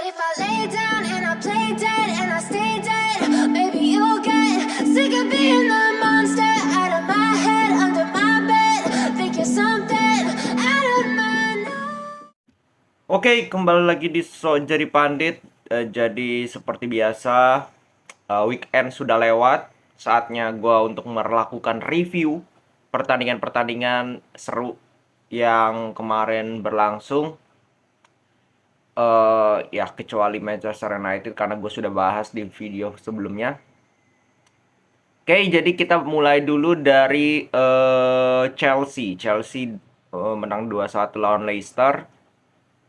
if I lay down and I play dead and I stay dead, maybe you'll get sick of being the monster out of my head, under my bed. Think you're something out of my mind. Oke, kembali lagi di So Jadi Pandit. Jadi seperti biasa, weekend sudah lewat. Saatnya gue untuk melakukan review pertandingan-pertandingan seru yang kemarin berlangsung. Ya kecuali Manchester United karena gue sudah bahas di video sebelumnya. Oke, jadi kita mulai dulu dari Chelsea. Chelsea menang 2-1 lawan Leicester.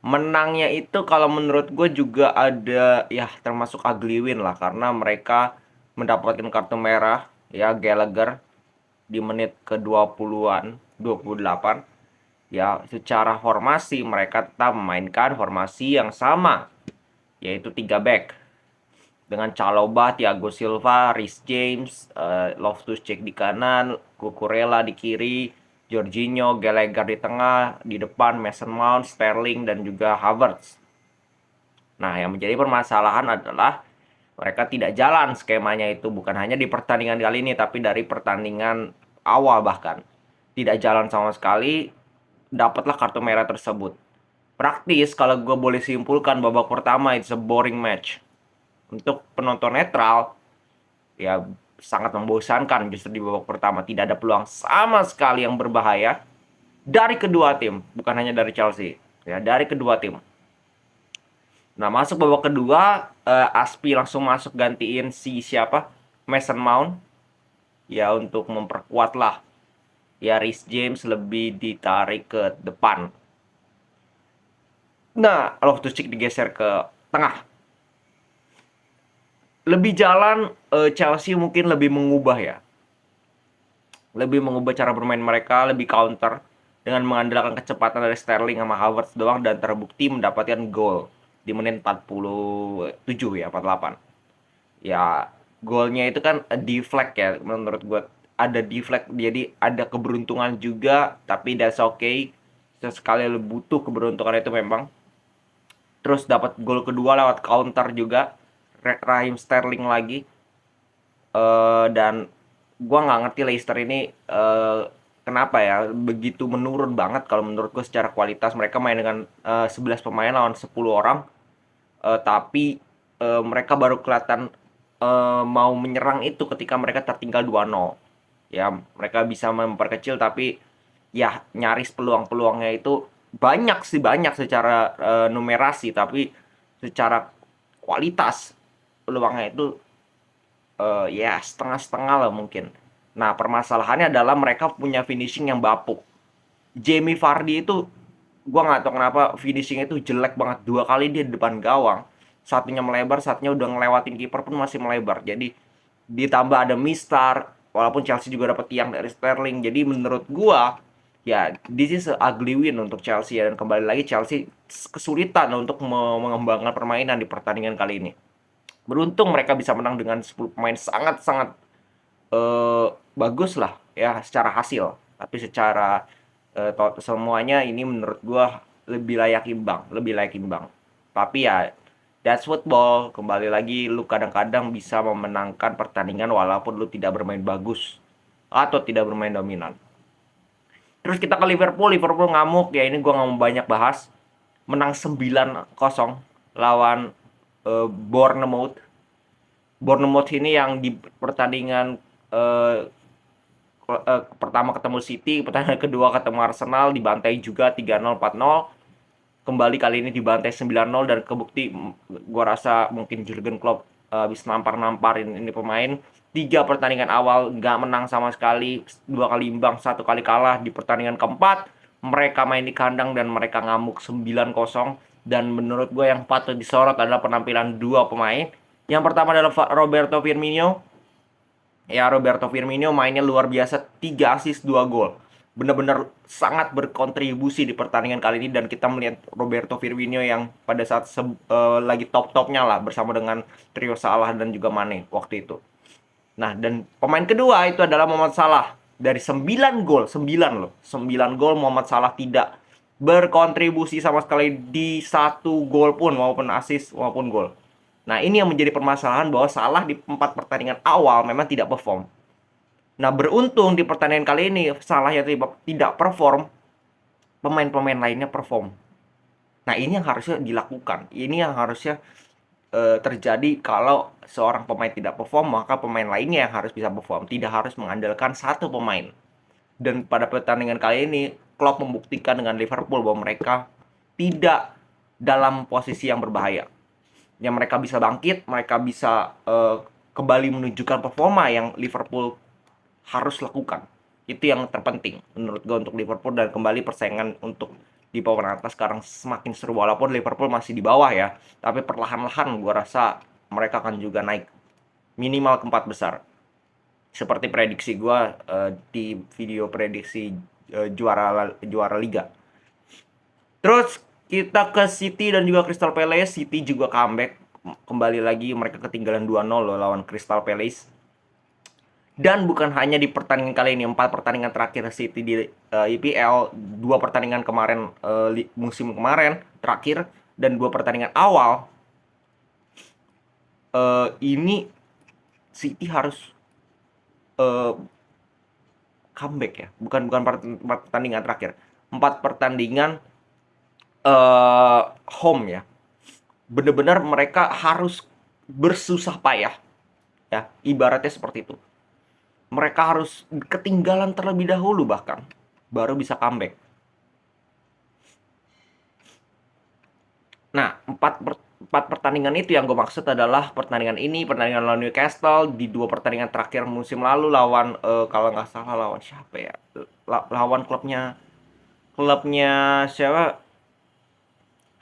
Menangnya itu kalau menurut gue juga ada ya termasuk ugly win lah, karena mereka mendapatkan kartu merah ya, Gallagher di menit ke-20-an 28. Ya secara formasi mereka tetap memainkan formasi yang sama, yaitu 3 back dengan Chalobah, Thiago Silva, Reece James, Loftus-Cheek di kanan, Cucurella di kiri, Jorginho, Gallagher di tengah, di depan Mason Mount, Sterling, dan juga Havertz. Nah, yang menjadi permasalahan adalah mereka tidak jalan skemanya itu, bukan hanya di pertandingan kali ini, tapi dari pertandingan awal bahkan. Tidak jalan sama sekali, dapatlah kartu merah tersebut. Praktis, kalau gue boleh simpulkan, babak pertama it's a boring match. Untuk penonton netral, ya sangat membosankan justru di babak pertama. Tidak ada peluang sama sekali yang berbahaya dari kedua tim, bukan hanya dari Chelsea, ya dari kedua tim. Nah, masuk babak kedua, Aspi langsung masuk gantiin si siapa? Mason Mount. Ya untuk memperkuat lah. Ya Reece James lebih ditarik ke depan. Nah, Loftus-Cheek digeser ke tengah. Lebih jalan, Chelsea mungkin lebih mengubah ya. Lebih mengubah cara bermain mereka, lebih counter dengan mengandalkan kecepatan dari Sterling sama Havertz doang, dan terbukti mendapatkan gol di menit 47 ya, 48. Ya, golnya itu kan deflect ya, menurut gue ada deflect, jadi ada keberuntungan juga, tapi that's okay. Sesekali lu butuh keberuntungan itu memang. Terus dapat gol kedua lewat counter juga, Raheem Sterling lagi. Dan gua nggak ngerti Leicester ini kenapa ya begitu menurun banget. Kalau menurut gue secara kualitas mereka main dengan 11 pemain lawan 10 orang, tapi mereka baru kelihatan mau menyerang itu ketika mereka tertinggal 2-0. Ya mereka bisa memperkecil, tapi ya nyaris peluang-peluangnya itu banyak sih, banyak secara numerasi, tapi secara kualitas peluangnya itu ya setengah-setengah lah mungkin. Nah, permasalahannya adalah mereka punya finishing yang bapuk. Jamie Vardy itu gua nggak tahu kenapa finishingnya itu jelek banget. 2 kali dia di depan gawang, satunya melebar, satunya udah ngelewatin kiper pun masih melebar. Jadi ditambah ada mistar, walaupun Chelsea juga dapat tiang dari Sterling. Jadi menurut gua ya this is a ugly win untuk Chelsea ya. Dan kembali lagi Chelsea kesulitan untuk mengembangkan permainan di pertandingan kali ini. Beruntung mereka bisa menang dengan 10 pemain sangat-sangat bagus lah ya secara hasil. Tapi secara semuanya ini menurut gua lebih layak imbang, lebih layak imbang. Tapi ya that's football. Kembali lagi, lu kadang-kadang bisa memenangkan pertandingan walaupun lu tidak bermain bagus atau tidak bermain dominan. Terus kita ke Liverpool. Liverpool ngamuk ya, ini gua nggak mau banyak bahas. Menang 9-0 lawan Bournemouth. Bournemouth ini yang di pertandingan pertama ketemu City, pertandingan kedua ketemu Arsenal dibantai juga 3-0, 4-0. Kembali kali ini dibantai 9-0, dan kebukti gua rasa mungkin Jurgen Klopp habis nampar-namparin ini pemain. 3 pertandingan awal nggak menang sama sekali, 2 kali imbang, 1 kali kalah. Di pertandingan keempat mereka main di kandang dan mereka ngamuk 9-0. Dan menurut gue yang patut disorot adalah penampilan 2 pemain. Yang pertama adalah Roberto Firmino. Ya, Roberto Firmino mainnya luar biasa, 3 assist 2 gol. Benar-benar sangat berkontribusi di pertandingan kali ini, dan kita melihat Roberto Firmino yang pada saat lagi top-topnya lah bersama dengan trio Salah dan juga Mane waktu itu. Nah, dan pemain kedua itu adalah Mohamed Salah. Dari 9 gol, 9 loh. 9 gol Mohamed Salah tidak berkontribusi sama sekali di satu gol pun, maupun assist maupun gol. Nah, ini yang menjadi permasalahan bahwa Salah di 4 pertandingan awal memang tidak perform. Nah, beruntung di pertandingan kali ini Salah yang tidak perform, pemain-pemain lainnya perform. Nah, ini yang harusnya dilakukan. Ini yang harusnya terjadi. Kalau seorang pemain tidak perform, maka pemain lainnya yang harus bisa perform. Tidak harus mengandalkan satu pemain. Dan pada pertandingan kali ini, Klopp membuktikan dengan Liverpool bahwa mereka tidak dalam posisi yang berbahaya. Yang mereka bisa bangkit, mereka bisa kembali menunjukkan performa yang Liverpool harus lakukan. Itu yang terpenting menurut gue untuk Liverpool, dan kembali persaingan untuk di papan atas sekarang semakin seru. Walaupun Liverpool masih di bawah ya, tapi perlahan-lahan gue rasa mereka akan juga naik minimal ke 4 besar. Seperti prediksi gue di video prediksi juara liga. Terus kita ke City dan juga Crystal Palace. City juga comeback. Kembali lagi mereka ketinggalan 2-0 loh lawan Crystal Palace. Dan bukan hanya di pertandingan kali ini, 4 pertandingan terakhir City di IPL, 2 pertandingan kemarin musim kemarin terakhir, dan 2 pertandingan awal, ini City harus comeback ya. Bukan pertandingan terakhir, 4 pertandingan home ya. Benar-benar mereka harus bersusah payah ya, ibaratnya seperti itu. Mereka harus ketinggalan terlebih dahulu bahkan baru bisa comeback. Nah, 4 pertandingan itu yang gue maksud adalah pertandingan ini, pertandingan lawan Newcastle, di 2 pertandingan terakhir musim lalu lawan kalau nggak salah lawan siapa ya, lawan klubnya siapa,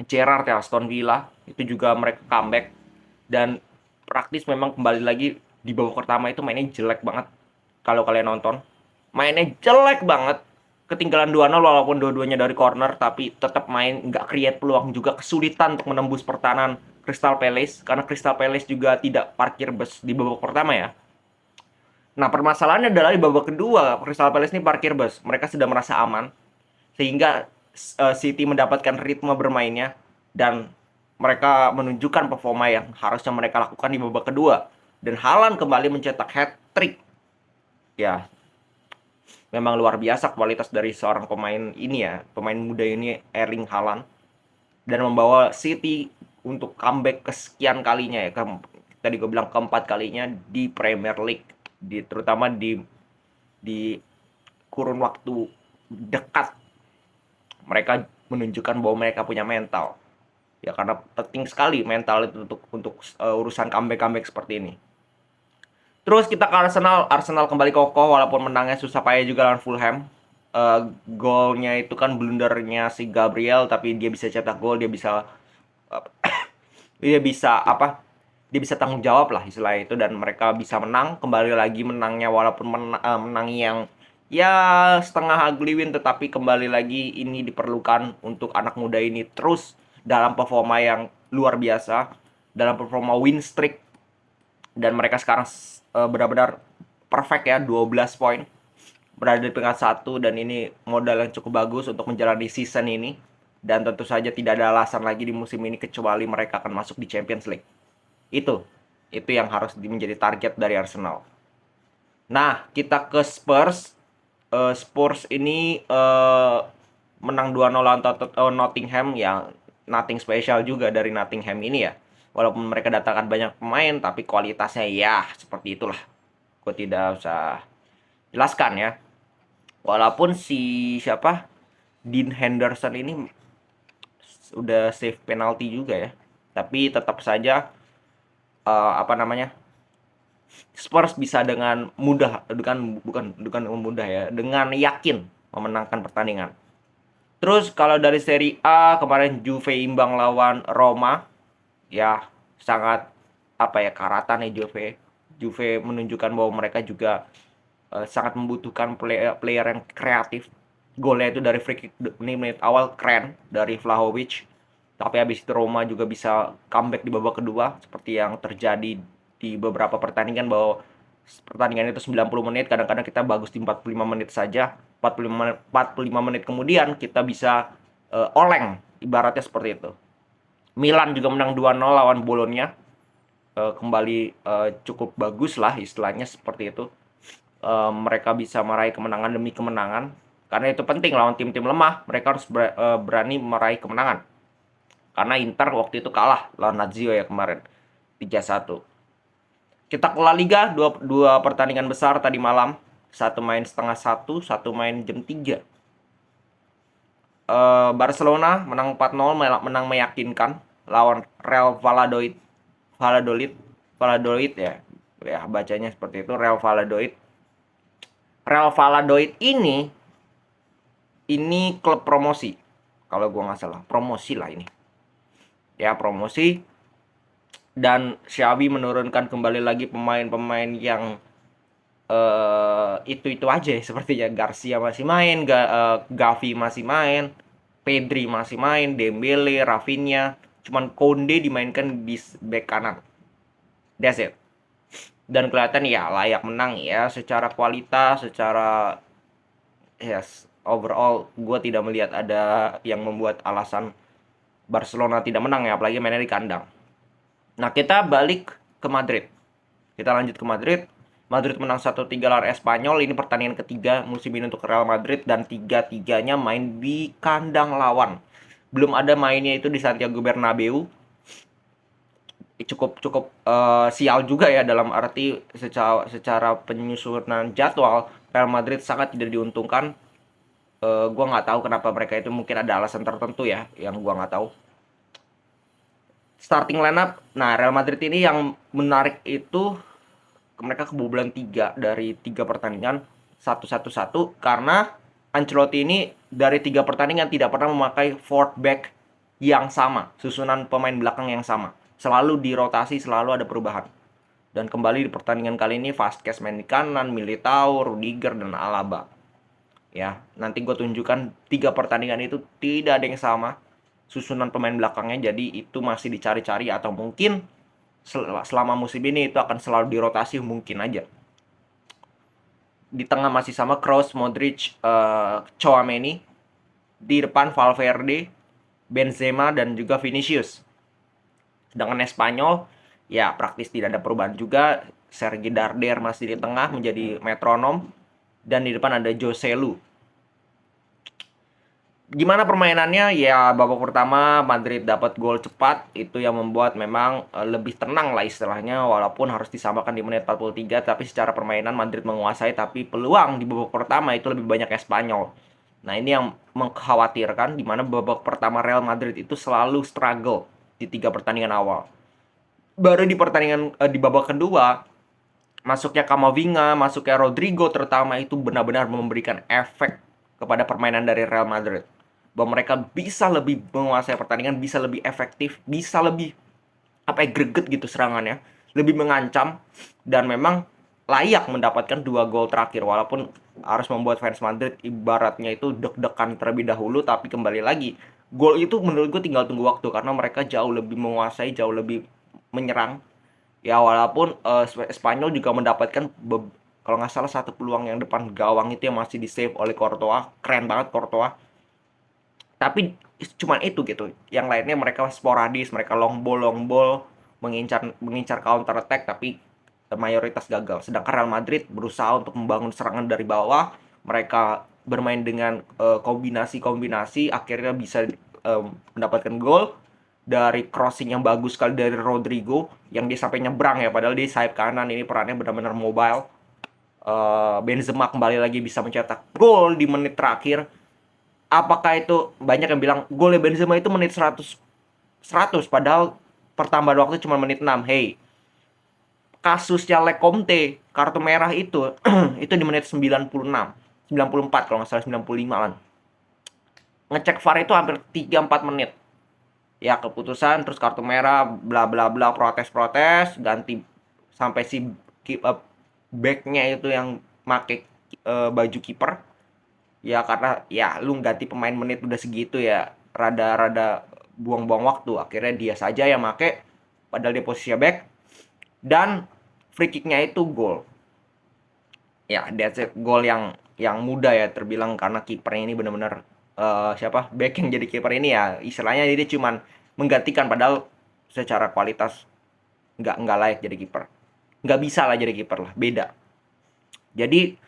Gerrard ya, Aston Villa. Itu juga mereka comeback, dan praktis memang kembali lagi di babak pertama itu mainnya jelek banget. Kalau kalian nonton, mainnya jelek banget. Ketinggalan 2-0 walaupun dua-duanya dari corner, tapi tetap main nggak create peluang, juga kesulitan untuk menembus pertahanan Crystal Palace, karena Crystal Palace juga tidak parkir bus di babak pertama ya. Nah, permasalahannya adalah di babak kedua Crystal Palace ini parkir bus. Mereka sudah merasa aman, sehingga City mendapatkan ritme bermainnya, dan mereka menunjukkan performa yang harusnya mereka lakukan di babak kedua. Dan Haaland kembali mencetak hat-trick. Ya, memang luar biasa kualitas dari seorang pemain ini ya, pemain muda ini, Erling Haaland, dan membawa City untuk comeback kesekian kalinya ya, tadi gue bilang keempat kalinya di Premier League, terutama di kurun waktu dekat. Mereka menunjukkan bahwa mereka punya mental ya, karena penting sekali mental itu untuk urusan comeback seperti ini. Terus kita ke Arsenal. Arsenal kembali kokoh walaupun menangnya susah payah juga lawan Fulham. Golnya itu kan blundernya si Gabriel, tapi dia bisa cetak gol, dia bisa dia bisa tanggung jawab lah istilahnya itu, dan mereka bisa menang. Kembali lagi menangnya walaupun menang yang ya setengah ugly win, tetapi kembali lagi ini diperlukan untuk anak muda ini terus dalam performa yang luar biasa, dalam performa win streak, dan mereka sekarang benar-benar perfect ya, 12 poin, berada di peringkat 1, dan ini modal yang cukup bagus untuk menjalani season ini. Dan tentu saja tidak ada alasan lagi di musim ini kecuali mereka akan masuk di Champions League. Itu yang harus menjadi target dari Arsenal. Nah, kita ke Spurs. Spurs ini menang 2-0 lawan Nottingham, yang nothing special juga dari Nottingham ini ya. Walaupun mereka datangkan banyak pemain, tapi kualitasnya ya seperti itulah. Gue tidak usah jelaskan ya. Walaupun si Dean Henderson ini udah save penalti juga ya, tapi tetap saja Spurs bisa dengan mudah, bukan mudah ya, dengan yakin memenangkan pertandingan. Terus kalau dari Serie A, kemarin Juve imbang lawan Roma. Ya, sangat karatan ya Juve. Juve menunjukkan bahwa mereka juga sangat membutuhkan player yang kreatif. Golnya itu dari free kick menit awal keren dari Vlahovic. Tapi habis itu Roma juga bisa comeback di babak kedua, seperti yang terjadi di beberapa pertandingan, bahwa pertandingan itu 90 menit, kadang-kadang kita bagus di 45 menit saja. 45 menit kemudian kita bisa oleng, ibaratnya seperti itu. Milan juga menang 2-0 lawan Bolonya. Kembali cukup bagus lah istilahnya seperti itu. Mereka bisa meraih kemenangan demi kemenangan, karena itu penting lawan tim-tim lemah. Mereka harus berani meraih kemenangan, karena Inter waktu itu kalah lawan Lazio ya kemarin 3-1. Kita ke La Liga, dua pertandingan besar tadi malam. Satu main setengah satu, satu main jam 3. Barcelona menang 4-0, menang meyakinkan lawan Real Valladolid. Valladolid ya. Ya, bacanya seperti itu, Real Valladolid. Real Valladolid ini klub promosi. Kalau gua nggak salah, promosi lah ini. Ya, promosi. Dan Xavi menurunkan kembali lagi pemain-pemain yang itu aja sepertinya. Garcia masih main, Gavi masih main, Pedri masih main, Dembele, Rafinha. Cuman Konde dimainkan di back kanan. That's it. Dan kelihatan ya layak menang ya, secara kualitas, secara yes, overall gue tidak melihat ada yang membuat alasan Barcelona tidak menang ya, apalagi mainnya di kandang. Nah, kita balik ke Madrid. Kita lanjut ke Madrid. Madrid menang 1-3 lawan Espanyol. Ini pertandingan ketiga musim ini untuk Real Madrid, dan tiga-tiganya main di kandang lawan. Belum ada mainnya itu di Santiago Bernabeu. Cukup sial juga ya, dalam arti secara penyusunan jadwal Real Madrid sangat tidak diuntungkan. Gue nggak tahu kenapa mereka itu, mungkin ada alasan tertentu ya yang gue nggak tahu. Starting lineup, nah Real Madrid ini yang menarik itu mereka kebobolan 3 dari 3 pertandingan, 1-1-1, karena Ancelotti ini dari 3 pertandingan tidak pernah memakai fourth back yang sama, susunan pemain belakang yang sama, selalu dirotasi, selalu ada perubahan. Dan kembali di pertandingan kali ini Vazquez main di kanan, Militao, Rudiger, dan Alaba. Ya, nanti gue tunjukkan 3 pertandingan itu tidak ada yang sama susunan pemain belakangnya, jadi itu masih dicari-cari, atau mungkin selama musim ini itu akan selalu dirotasi, mungkin aja. Di tengah masih sama Kroos, Modric, Tchouaméni. Di depan Valverde, Benzema, dan juga Vinicius. Sedangkan Espanyol ya praktis tidak ada perubahan juga. Sergi Darder masih di tengah menjadi metronom, dan di depan ada Joselu. Gimana permainannya? Ya, babak pertama Madrid dapat gol cepat, itu yang membuat memang lebih tenang lah istilahnya, walaupun harus disamakan di menit 43, tapi secara permainan Madrid menguasai, tapi peluang di babak pertama itu lebih banyak Espanyol. Nah, ini yang mengkhawatirkan, di mana babak pertama Real Madrid itu selalu struggle di 3 pertandingan awal. Baru di pertandingan di babak kedua, masuknya Camavinga, masuknya Rodrigo terutama, itu benar-benar memberikan efek kepada permainan dari Real Madrid, bahwa mereka bisa lebih menguasai pertandingan, bisa lebih efektif, bisa lebih greget gitu serangannya, lebih mengancam, dan memang layak mendapatkan 2 gol terakhir, walaupun harus membuat fans Madrid ibaratnya itu deg-degan terlebih dahulu. Tapi kembali lagi, gol itu menurut gue tinggal tunggu waktu, karena mereka jauh lebih menguasai, jauh lebih menyerang ya. Walaupun Spanyol juga mendapatkan kalau nggak salah 1 peluang yang depan gawang itu yang masih di save oleh Courtois. Keren banget Courtois. Tapi cuman itu gitu. Yang lainnya mereka sporadis, mereka long ball mengincar counter attack, tapi mayoritas gagal. Sedangkan Real Madrid berusaha untuk membangun serangan dari bawah. Mereka bermain dengan kombinasi, akhirnya bisa mendapatkan gol dari crossing yang bagus sekali dari Rodrigo, yang dia sampai nyebrang ya, padahal dia sayap kanan. Ini perannya benar-benar mobile. Benzema kembali lagi bisa mencetak gol di menit terakhir. Apakah itu, banyak yang bilang golnya Benzema itu menit 100, padahal pertambahan waktu cuma menit 6. Hey, kasusnya Lecomte, kartu merah itu itu di menit 96, 94 kalau nggak salah, 95 kan. Ngecek VAR itu hampir 3-4 menit. Ya, keputusan, terus kartu merah, bla bla bla, protes, ganti sampai si backnya itu yang make baju kiper. Ya karena ya lu ganti pemain menit udah segitu ya, rada buang-buang waktu. Akhirnya dia saja yang make, padahal dia posisinya back, dan free kicknya itu gol. Ya, that's it. Gol yang mudah ya terbilang, karena kipernya ini benar-benar siapa back yang jadi kiper ini ya istilahnya dia cuman menggantikan, padahal secara kualitas nggak layak jadi kiper, nggak bisa lah jadi kiper lah, beda. Jadi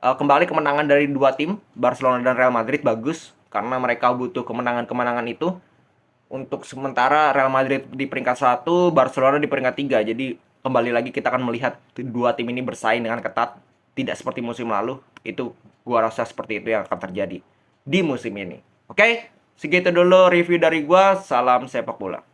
kembali kemenangan dari dua tim Barcelona dan Real Madrid bagus karena mereka butuh kemenangan-kemenangan itu. Untuk sementara Real Madrid di peringkat 1, Barcelona di peringkat 3. Jadi kembali lagi kita akan melihat dua tim ini bersaing dengan ketat, tidak seperti musim lalu. Itu gua rasa seperti itu yang akan terjadi di musim ini. Oke, segitu dulu review dari gua. Salam sepak bola.